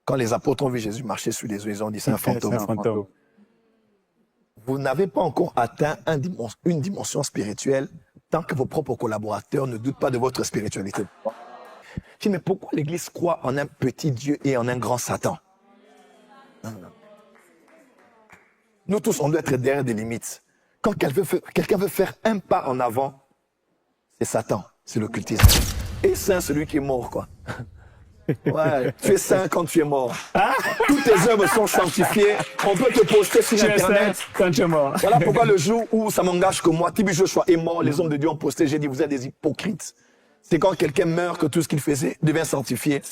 Quand les apôtres ont vu Jésus marcher sur les eaux, ils ont dit c'est un fantôme. Vous n'avez pas encore atteint une dimension spirituelle tant que vos propres collaborateurs ne doutent pas de votre spiritualité. Je dis, mais pourquoi l'Église croit en un petit Dieu et en un grand Satan? Nous tous, on doit être derrière des limites. Quand quelqu'un veut faire un pas en avant, c'est Satan, c'est l'occultisme. Et saint, celui qui est mort, quoi. Ouais, tu es saint quand tu es mort. Toutes tes œuvres sont sanctifiées. On peut te poster sur Internet. Quand tu es mort. Voilà pourquoi le jour où ça m'engage que moi, Tibi Joshua est mort, les hommes de Dieu ont posté, j'ai dit, vous êtes des hypocrites. C'est quand quelqu'un meurt que tout ce qu'il faisait devient sanctifié.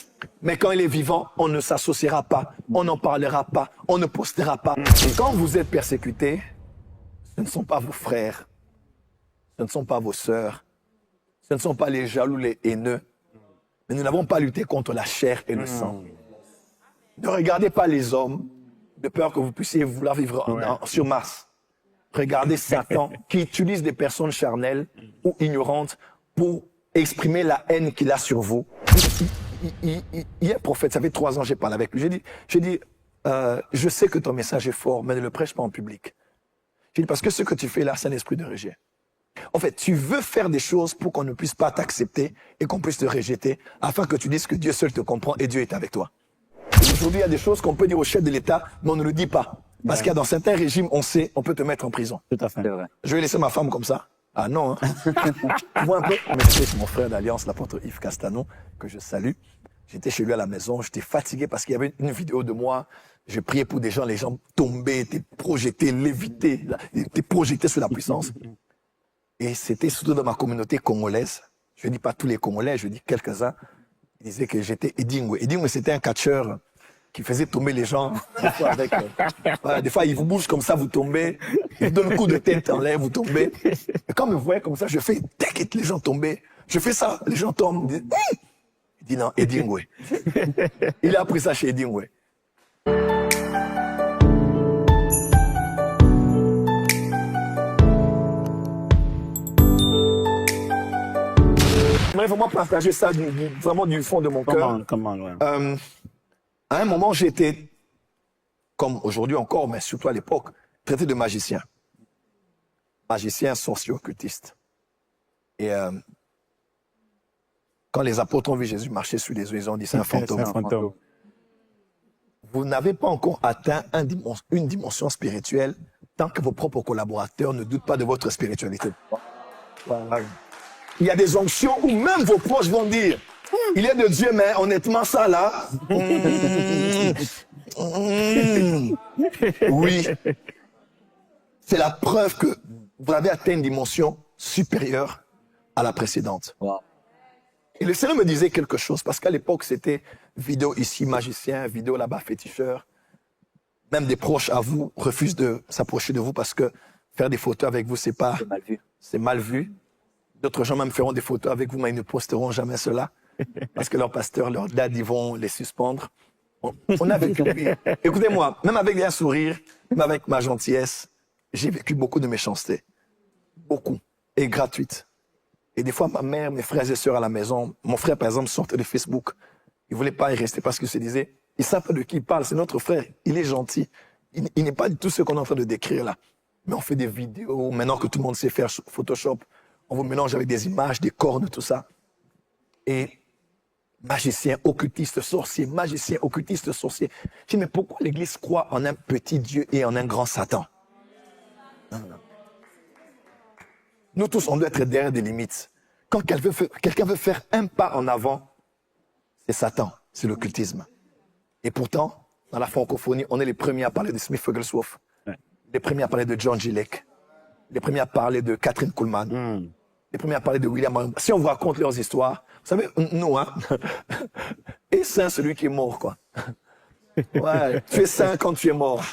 Mais quand il est vivant, on ne s'associera pas, on n'en parlera pas, on ne postera pas. Quand vous êtes persécutés, ce ne sont pas vos frères, ce ne sont pas vos sœurs, ce ne sont pas les jaloux, les haineux. Mais nous n'avons pas lutté contre la chair et le sang. Ne regardez pas les hommes, de peur que vous puissiez vouloir vivre sur Mars. Regardez Satan qui utilise des personnes charnelles ou ignorantes pour exprimer la haine qu'il a sur vous. Il est prophète, ça fait 3 ans j'ai parlé avec lui. J'ai dit, je sais que ton message est fort, mais ne le prêche pas en public. J'ai dit, parce que ce que tu fais là, c'est un esprit de rejet. En fait, tu veux faire des choses pour qu'on ne puisse pas t'accepter et qu'on puisse te rejeter, afin que tu dises que Dieu seul te comprend et Dieu est avec toi. Aujourd'hui, il y a des choses qu'on peut dire au chef de l'État, mais on ne le dit pas. Parce qu'il y a dans certains régimes, on sait, on peut te mettre en prison. Tout à fait. Je vais laisser ma femme comme ça. Ah non, hein. Tu vois un peu. Mais j'étais chez mon frère d'Alliance, l'apôtre Yves Castano, que je salue. J'étais chez lui à la maison, j'étais fatigué parce qu'il y avait une vidéo de moi. Je priais pour des gens, les gens tombaient, étaient projetés, lévités, étaient projetés sur la puissance. Et c'était surtout dans ma communauté congolaise. Je ne dis pas tous les Congolais, je dis quelques-uns. Ils disaient que j'étais Edingwe. Edingwe, c'était un catcheur qui faisait tomber les gens. Des fois, il vous bouge comme ça, vous tombez. Il vous donne un coup de tête en l'air, vous tombez. Et quand il me voyait comme ça, je fais, t'inquiète, les gens tombaient. Je fais ça, les gens tombent. Il dit non, Edingwe. Il a appris ça chez Edingwe. J'aimerais vraiment partager ça vraiment du fond de mon cœur. À un moment, j'étais, comme aujourd'hui encore, mais surtout à l'époque, traité de magicien. Magicien, sorcier, occultiste. Et quand les apôtres ont vu Jésus marcher sur les eaux, ils ont dit c'est un fantôme. Vous n'avez pas encore atteint une dimension spirituelle tant que vos propres collaborateurs ne doutent pas de votre spiritualité. Il y a des onctions où même vos proches vont dire il est de Dieu, mais honnêtement, ça là. Oui. C'est la preuve que vous avez atteint une dimension supérieure à la précédente. Et le Seigneur me disait quelque chose, parce qu'à l'époque, c'était vidéo ici, magicien, vidéo là-bas, féticheur. Même des proches à vous refusent de s'approcher de vous parce que faire des photos avec vous, c'est mal vu. C'est mal vu. D'autres gens même feront des photos avec vous, mais ils ne posteront jamais cela. Parce que leur pasteur, leur dad, ils vont les suspendre. On a vécu. Écoutez-moi, même avec un sourire, même avec ma gentillesse, j'ai vécu beaucoup de méchanceté. Beaucoup. Et gratuite. Et des fois, ma mère, mes frères et sœurs à la maison, mon frère, par exemple, sortait de Facebook. Il ne voulait pas y rester parce qu'il se disait, il ne savent pas de qui il parle, c'est notre frère, il est gentil. Il n'est pas du tout ce qu'on est en train de décrire là. Mais on fait des vidéos, maintenant que tout le monde sait faire Photoshop, on vous mélange avec des images, des cornes, tout ça. Et magicien, occultiste, sorcier, magicien, occultiste, sorcier. Je dis, mais pourquoi l'Église croit en un petit Dieu et en un grand Satan? Nous tous, on doit être derrière des limites. Quand quelqu'un veut faire un pas en avant, c'est Satan, c'est l'occultisme. Et pourtant, dans la francophonie, on est les premiers à parler de Smith Wigglesworth, les premiers à parler de John Gillick, les premiers à parler de Catherine Kuhlman, les premiers à parler de William Marion. Si on vous raconte leurs histoires, vous savez, nous, hein, et saint celui qui est mort, quoi. Ouais, tu es saint quand tu es mort.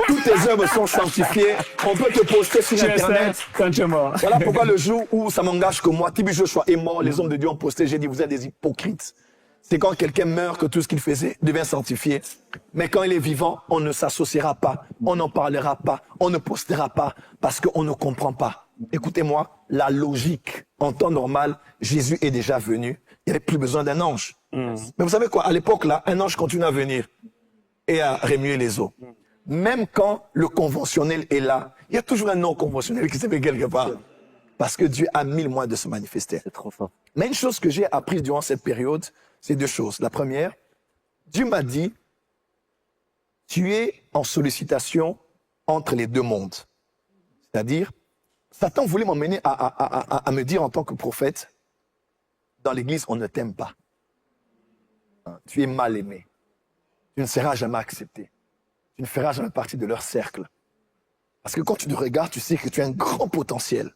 Toutes tes œuvres sont sanctifiées. On peut te poster sur Internet. Quand tu es mort. Voilà pourquoi le jour où ça m'engage que moi, Tibi Joshua est mort, les hommes de Dieu ont posté, j'ai dit, vous êtes des hypocrites. C'est quand quelqu'un meurt que tout ce qu'il faisait devient sanctifié. Mais quand il est vivant, on ne s'associera pas, on n'en parlera pas, on ne postera pas, parce qu'on ne comprend pas. Écoutez-moi, la logique, en temps normal, Jésus est déjà venu. Il n'y avait plus besoin d'un ange. Mais vous savez quoi, à l'époque là, un ange continue à venir. et à remuer les eaux. Même quand le conventionnel est là, il y a toujours un non conventionnel qui se fait quelque part. Parce que Dieu a 1000 moyens de se manifester. C'est trop fort. Mais une chose que j'ai apprise durant cette période, c'est 2 choses. La première, Dieu m'a dit, tu es en sollicitation entre les 2 mondes. C'est-à-dire, Satan voulait m'emmener à me dire en tant que prophète, dans l'église, on ne t'aime pas. Tu es mal aimé. Tu ne seras jamais accepté. Tu ne feras jamais partie de leur cercle. Parce que quand tu te regardes, tu sais que tu as un grand potentiel.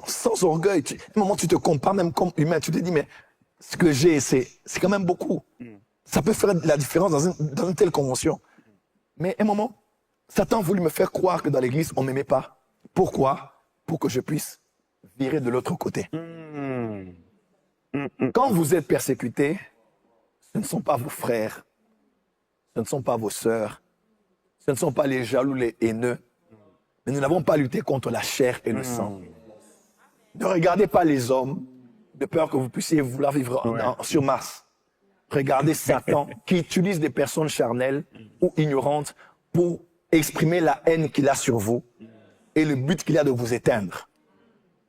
Sans orgueil. À un moment, tu te compares même comme humain. Tu te dis, mais ce que j'ai, c'est quand même beaucoup. Ça peut faire la différence dans une telle convention. Mais à un moment, Satan a voulu me faire croire que dans l'église, on ne m'aimait pas. Pourquoi? Pour que je puisse virer de l'autre côté. Quand vous êtes persécuté, ce ne sont pas vos frères, ce ne sont pas vos sœurs, ce ne sont pas les jaloux, les haineux, mais nous n'avons pas lutté contre la chair et le sang. Ne regardez pas les hommes, de peur que vous puissiez vouloir vivre sur Mars. Regardez Satan qui utilise des personnes charnelles ou ignorantes pour exprimer la haine qu'il a sur vous et le but qu'il a de vous éteindre.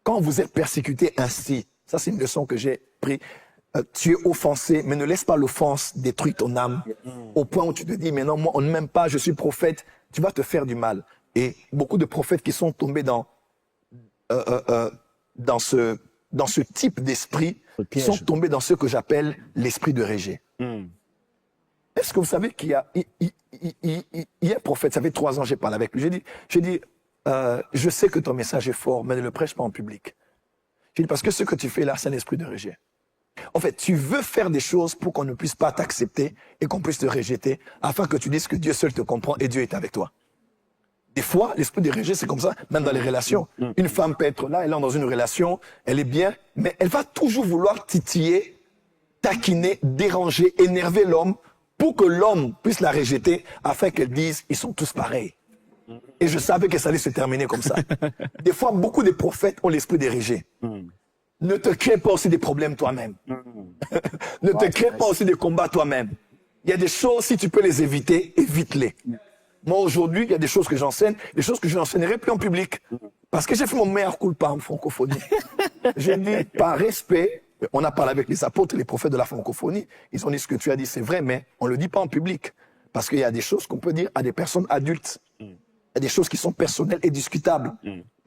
Quand vous êtes persécuté ainsi, ça c'est une leçon que j'ai prise, tu es offensé, mais ne laisse pas l'offense détruire ton âme au point où tu te dis, mais non, moi on ne m'aime pas, je suis prophète, tu vas te faire du mal. Et beaucoup de prophètes qui sont tombés dans ce type d'esprit sont tombés dans ce que j'appelle l'esprit de rejet. Est-ce que vous savez qu'il y a un prophète, ça fait 3 ans que j'ai parlé avec lui, j'ai dit je sais que ton message est fort, mais ne le prêche pas en public. J'ai dit, parce que ce que tu fais là, c'est un esprit de rejet. En fait, tu veux faire des choses pour qu'on ne puisse pas t'accepter et qu'on puisse te rejeter, afin que tu dises que Dieu seul te comprend et Dieu est avec toi. Des fois, l'esprit de rejet, c'est comme ça, même dans les relations. Une femme peut être là, elle est dans une relation, elle est bien, mais elle va toujours vouloir titiller, taquiner, déranger, énerver l'homme pour que l'homme puisse la rejeter, afin qu'elle dise, ils sont tous pareils. Et je savais que ça allait se terminer comme ça. Des fois, beaucoup de prophètes ont l'esprit de rejet. Ne te crée pas aussi des problèmes toi-même. Ne te crée pas aussi des combats toi-même. Il y a des choses, si tu peux les éviter, évite-les. Moi, aujourd'hui, il y a des choses que j'enseigne, des choses que je n'enseignerai plus en public. Parce que j'ai fait mon meilleur culpa en francophonie. J'ai dit, par respect, on a parlé avec les apôtres et les prophètes de la francophonie. Ils ont dit ce que tu as dit, c'est vrai, mais on ne le dit pas en public. Parce qu'il y a des choses qu'on peut dire à des personnes adultes. Il y a des choses qui sont personnelles et discutables.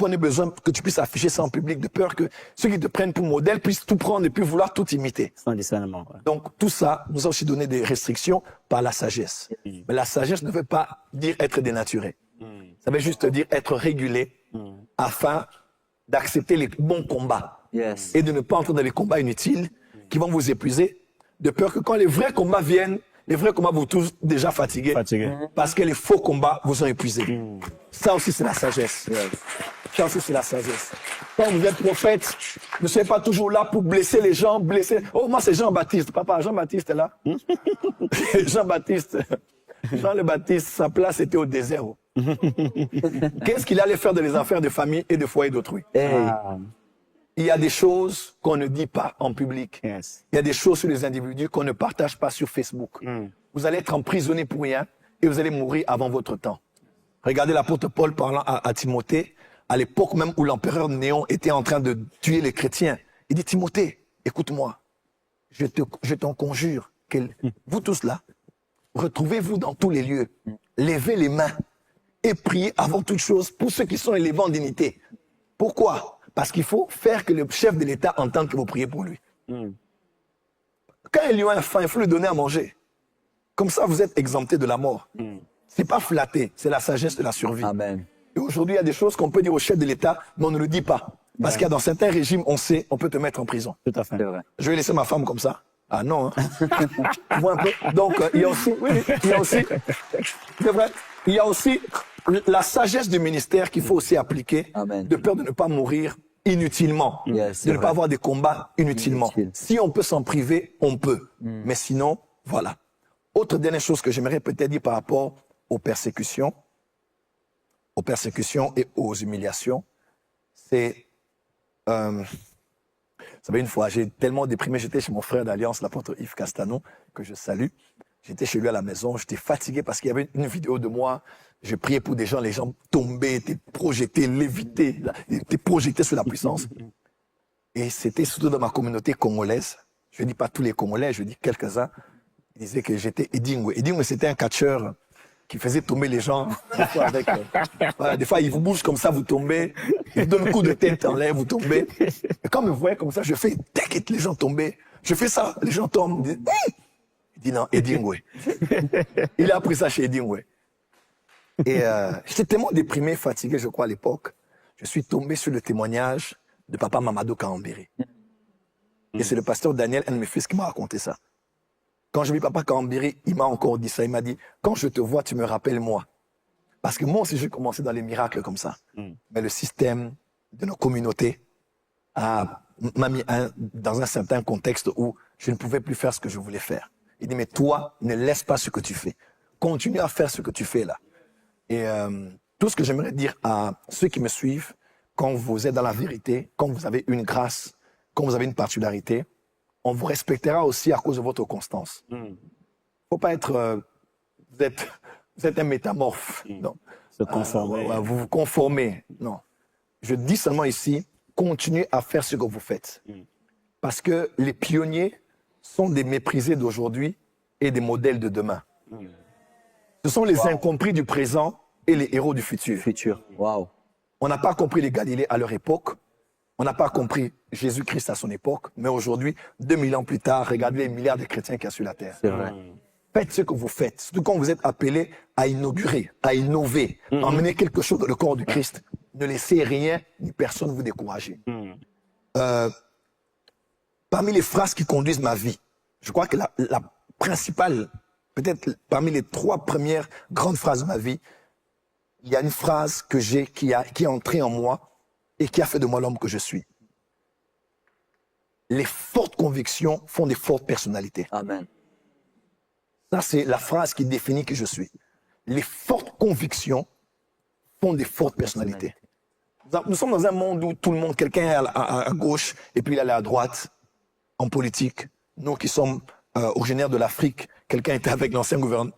On a besoin que tu puisses afficher ça en public, de peur que ceux qui te prennent pour modèle puissent tout prendre et puis vouloir tout imiter. Sans discernement. Ouais. Donc tout ça nous a aussi donné des restrictions par la sagesse. Mais la sagesse ne veut pas dire être dénaturé. Ça veut juste dire être régulé afin d'accepter les bons combats et de ne pas entrer dans les combats inutiles qui vont vous épuiser, de peur que quand les vrais combats viennent, les vrais combats vous tous déjà fatigués. Parce que les faux combats vous ont épuisé. Ça aussi, c'est la sagesse. Ça aussi, c'est la sagesse. Quand vous êtes prophète, ne soyez pas toujours là pour blesser les gens, blesser. Oh, moi, c'est Jean-Baptiste. Papa, Jean-Baptiste est là. Jean-Baptiste. Jean le Baptiste, sa place était au désert. Qu'est-ce qu'il allait faire de les affaires de famille et de foyer d'autrui? Il y a des choses qu'on ne dit pas en public. Il y a des choses sur les individus qu'on ne partage pas sur Facebook. Vous allez être emprisonné pour rien et vous allez mourir avant votre temps. Regardez l'apôtre Paul parlant à Timothée, à l'époque même où l'empereur Néon était en train de tuer les chrétiens. Il dit, Timothée, écoute-moi, je t'en conjure, vous tous là, retrouvez-vous dans tous les lieux, levez les mains et priez avant toute chose pour ceux qui sont élevés en dignité. Pourquoi? Parce qu'il faut faire que le chef de l'État entende que vous priez pour lui. Quand il y a un faim, il faut lui donner à manger. Comme ça, vous êtes exempté de la mort. C'est pas flatté, c'est la sagesse de la survie. Amen. Et aujourd'hui, il y a des choses qu'on peut dire au chef de l'État, mais on ne le dit pas. Parce qu'il y a dans certains régimes, on sait, on peut te mettre en prison. Tout à fait. C'est vrai. Je vais laisser ma femme comme ça. Ah non, hein. Tu vois un peu. Donc, il y a aussi, c'est vrai, il y a aussi la sagesse du ministère qu'il faut aussi appliquer, de peur de ne pas mourir inutilement, de ne pas avoir des combats inutilement. Si on peut s'en priver, on peut. Mais sinon, voilà. Autre dernière chose que j'aimerais peut-être dire par rapport aux persécutions et aux humiliations, c'est... Vous savez, une fois, j'ai tellement déprimé, j'étais chez mon frère d'Alliance, l'apôtre Yves Castano, que je salue. J'étais chez lui à la maison, j'étais fatigué parce qu'il y avait une vidéo de moi. Je priais pour des gens, les gens tombaient, étaient projetés, lévités, étaient projetés sur la puissance. Et c'était surtout dans ma communauté congolaise. Je ne dis pas tous les Congolais, je dis quelques-uns. Ils disaient que j'étais Edingwe. Edingwe, c'était un catcheur qui faisait tomber les gens. Des fois, voilà, des fois, il vous bouge comme ça, vous tombez. Il vous donne un coup de tête en l'air, vous tombez. Et quand il me voyait comme ça, je fais, t'inquiète, les gens tombaient. Je fais ça, les gens tombent. Il dit non, Edingwe. Il a appris ça chez Edingwe. Et j'étais tellement déprimé, fatigué, je crois, à l'époque. Je suis tombé sur le témoignage de Papa Mamadou Kambiri. Et c'est le pasteur Daniel, un de mes fils, qui m'a raconté ça. Quand je vis Papa Kambiri, il m'a encore dit ça. Il m'a dit, quand je te vois, tu me rappelles moi. Parce que moi aussi, j'ai commencé dans les miracles comme ça. Mais le système de nos communautés m'a mis dans un certain contexte où je ne pouvais plus faire ce que je voulais faire. Il dit, mais toi, ne laisse pas ce que tu fais. Continue à faire ce que tu fais là. Et tout ce que j'aimerais dire à ceux qui me suivent, quand vous êtes dans la vérité, quand vous avez une grâce, quand vous avez une particularité, on vous respectera aussi à cause de votre constance. Faut pas être... vous êtes un métamorphe. Non. Se conformer. Vous vous conformez. Non. Je dis seulement ici, continuez à faire ce que vous faites. Parce que les pionniers sont des méprisés d'aujourd'hui et des modèles de demain. Ce sont les incompris du présent et les héros du futur. Wow. On n'a pas compris les Galiléens à leur époque. On n'a pas compris Jésus-Christ à son époque. Mais aujourd'hui, 2000 ans plus tard, regardez les milliards de chrétiens qu'il y a sur la terre. C'est vrai. Faites ce que vous faites. Surtout quand vous êtes appelés à inaugurer, à innover, à emmener quelque chose dans le corps du Christ. Ne laissez rien ni personne vous décourager. Parmi les phrases qui conduisent ma vie, je crois que la principale, peut-être parmi les 3 premières grandes phrases de ma vie, il y a une phrase que j'ai qui est entrée en moi et qui a fait de moi l'homme que je suis. Les fortes convictions font des fortes personnalités. Amen. Ça, c'est la phrase qui définit qui je suis. Les fortes convictions font des fortes personnalités. Nous sommes dans un monde où tout le monde, quelqu'un est à gauche et puis il est à droite, en politique. Nous qui sommes originaires de l'Afrique, quelqu'un était avec l'ancien gouvernement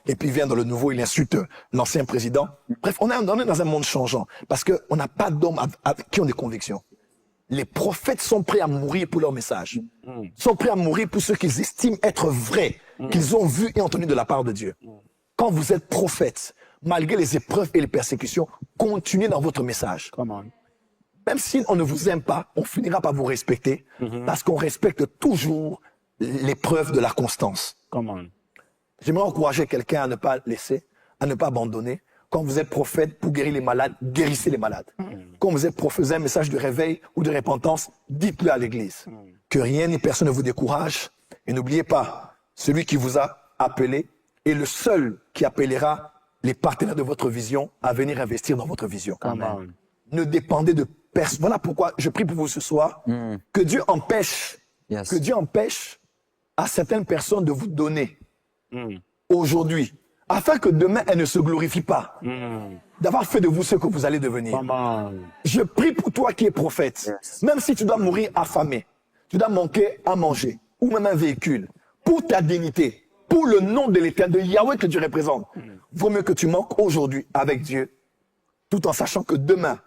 et puis vient dans le nouveau, il insulte l'ancien président. Bref, on est dans un monde changeant parce qu'on n'a pas d'hommes qui ont des convictions. Les prophètes sont prêts à mourir pour leur message. Sont prêts à mourir pour ce qu'ils estiment être vrai, qu'ils ont vu et entendu de la part de Dieu. Quand vous êtes prophète, malgré les épreuves et les persécutions, continuez dans votre message. Même si on ne vous aime pas, on finira par vous respecter parce qu'on respecte toujours l'épreuve de la constance. J'aimerais encourager quelqu'un à ne pas laisser, à ne pas abandonner. Quand vous êtes prophète pour guérir les malades, guérissez les malades. Quand vous êtes prophète, un message de réveil ou de repentance, dites-le à l'église. Que rien ni personne ne vous décourage. Et n'oubliez pas, celui qui vous a appelé est le seul qui appellera les partenaires de votre vision à venir investir dans votre vision. Amen. Ne dépendez de personne. Voilà pourquoi je prie pour vous ce soir. Que Dieu empêche, Yes. que Dieu empêche à certaines personnes de vous donner aujourd'hui, afin que demain, elles ne se glorifient pas d'avoir fait de vous ce que vous allez devenir. Je prie pour toi qui es prophète, même si tu dois mourir affamé, tu dois manquer à manger, ou même un véhicule, pour ta dignité, pour le nom de l'Éternel, de Yahweh que tu représentes. Vaut mieux que tu manques aujourd'hui avec Dieu, tout en sachant que demain,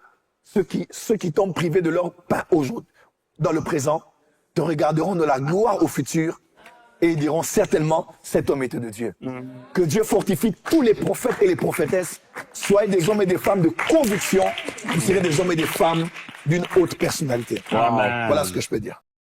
ceux qui t'ont privé de leur pain aujourd'hui, dans le présent, te regarderont de la gloire au futur et ils diront certainement, cet homme était de Dieu. Que Dieu fortifie tous les prophètes et les prophétesses. Soyez des hommes et des femmes de conviction. Vous serez des hommes et des femmes d'une haute personnalité. Amen. Voilà ce que je peux dire.